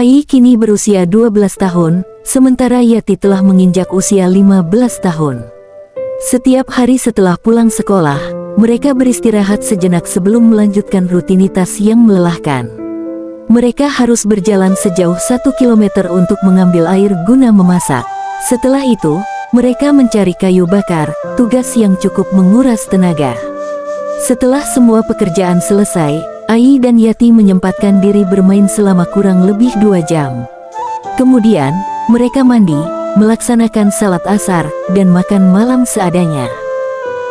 Ai kini berusia 12 tahun, sementara Yati telah menginjak usia 15 tahun. Setiap hari setelah pulang sekolah, mereka beristirahat sejenak sebelum melanjutkan rutinitas yang melelahkan. Mereka harus berjalan sejauh 1 kilometer untuk mengambil air guna memasak. Setelah itu, mereka mencari kayu bakar, tugas yang cukup menguras tenaga. Setelah semua pekerjaan selesai, Ai dan Yati menyempatkan diri bermain selama kurang lebih 2 jam. Kemudian, mereka mandi, melaksanakan salat asar, dan makan malam seadanya.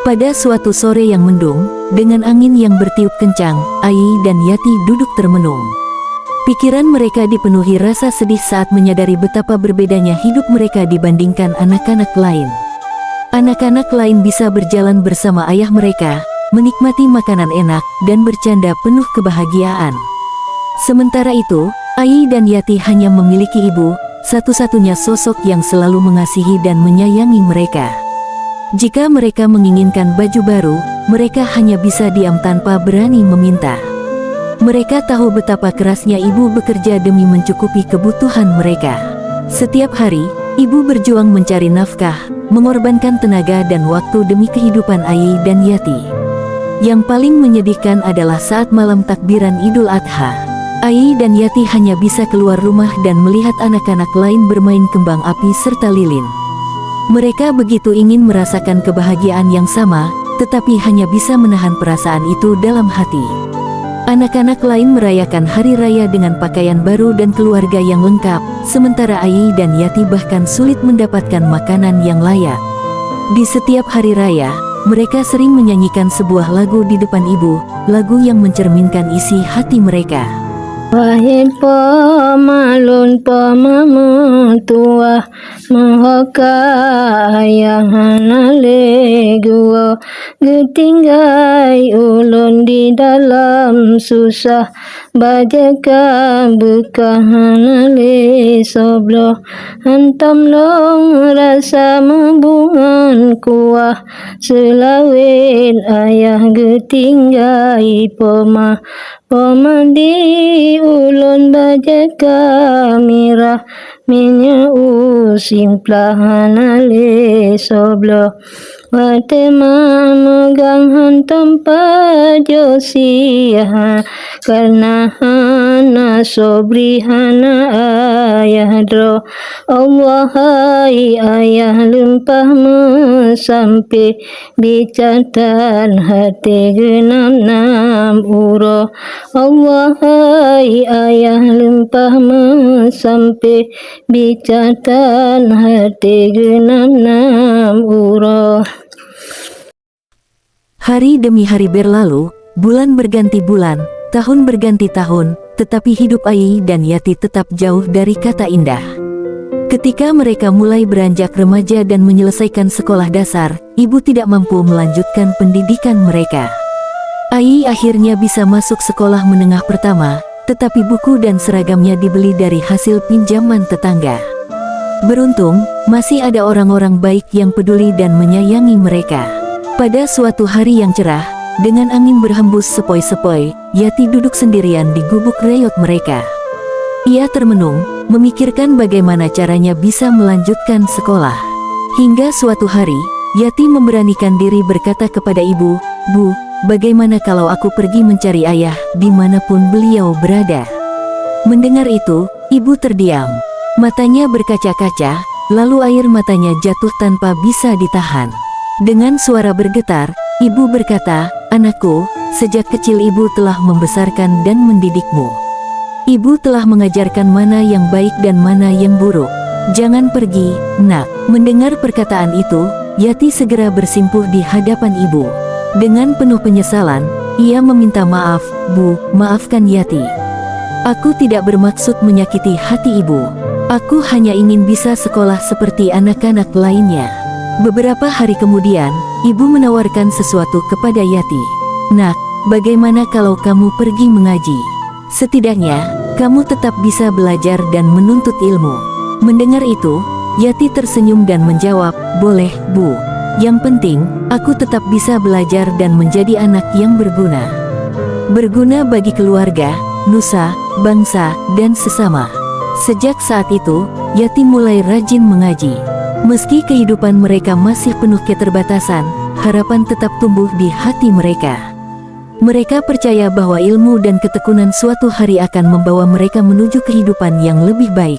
Pada suatu sore yang mendung, dengan angin yang bertiup kencang, Ai dan Yati duduk termenung. Pikiran mereka dipenuhi rasa sedih saat menyadari betapa berbedanya hidup mereka dibandingkan anak-anak lain. Anak-anak lain bisa berjalan bersama ayah mereka, menikmati makanan enak, dan bercanda penuh kebahagiaan. Sementara itu, Ai dan Yati hanya memiliki ibu, satu-satunya sosok yang selalu mengasihi dan menyayangi mereka. Jika mereka menginginkan baju baru, mereka hanya bisa diam tanpa berani meminta. Mereka tahu betapa kerasnya ibu bekerja demi mencukupi kebutuhan mereka. Setiap hari, ibu berjuang mencari nafkah, mengorbankan tenaga dan waktu demi kehidupan Ai dan Yati. Yang paling menyedihkan adalah saat malam takbiran Idul Adha. Ai dan Yati hanya bisa keluar rumah dan melihat anak-anak lain bermain kembang api serta lilin. Mereka begitu ingin merasakan kebahagiaan yang sama, tetapi hanya bisa menahan perasaan itu dalam hati. Anak-anak lain merayakan hari raya dengan pakaian baru dan keluarga yang lengkap, sementara Ai dan Yati bahkan sulit mendapatkan makanan yang layak. Di setiap hari raya, mereka sering menyanyikan sebuah lagu di depan ibu, lagu yang mencerminkan isi hati mereka. Wahai pemalun pemamutua mahakaya hanale gua getinggai ulun di dalam susah bajaka buka hanale soblo hantam long rasa membungan kuah selawin ayah getinggai pemandi ulun bajaka mirah minya usimplah hanale soblo watema megang hantam pajosia karena hana sobri hana ayah dro Allah hai ayah limpah sampai bicatan hati genam nam uro Allah hai ayah limpah sampai bicatan hati genam nam uro. Hari demi hari berlalu, bulan berganti bulan, tahun berganti tahun, tetapi hidup Ai dan Yati tetap jauh dari kata indah. Ketika mereka mulai beranjak remaja dan menyelesaikan sekolah dasar, ibu tidak mampu melanjutkan pendidikan mereka. Ai akhirnya bisa masuk sekolah menengah pertama, tetapi buku dan seragamnya dibeli dari hasil pinjaman tetangga. Beruntung, masih ada orang-orang baik yang peduli dan menyayangi mereka. Pada suatu hari yang cerah, dengan angin berhembus sepoi-sepoi, Yati duduk sendirian di gubuk reot mereka. Ia termenung, memikirkan bagaimana caranya bisa melanjutkan sekolah. Hingga suatu hari, Yati memberanikan diri berkata kepada ibu, "Bu, bagaimana kalau aku pergi mencari ayah dimanapun beliau berada?" Mendengar itu, ibu terdiam. Matanya berkaca-kaca, lalu air matanya jatuh tanpa bisa ditahan. Dengan suara bergetar, ibu berkata, "Anakku, sejak kecil ibu telah membesarkan dan mendidikmu. Ibu telah mengajarkan mana yang baik dan mana yang buruk. Jangan pergi, nak." Mendengar perkataan itu, Yati segera bersimpuh di hadapan ibu. Dengan penuh penyesalan, ia meminta maaf, "Bu, maafkan Yati. Aku tidak bermaksud menyakiti hati ibu. Aku hanya ingin bisa sekolah seperti anak-anak lainnya." Beberapa hari kemudian, ibu menawarkan sesuatu kepada Yati. "Nak, bagaimana kalau kamu pergi mengaji? Setidaknya, kamu tetap bisa belajar dan menuntut ilmu." Mendengar itu, Yati tersenyum dan menjawab, "Boleh, Bu. Yang penting, aku tetap bisa belajar dan menjadi anak yang berguna. Berguna bagi keluarga, nusa, bangsa, dan sesama." Sejak saat itu, yatim mulai rajin mengaji. Meski kehidupan mereka masih penuh keterbatasan, harapan tetap tumbuh di hati mereka. Mereka percaya bahwa ilmu dan ketekunan suatu hari akan membawa mereka menuju kehidupan yang lebih baik.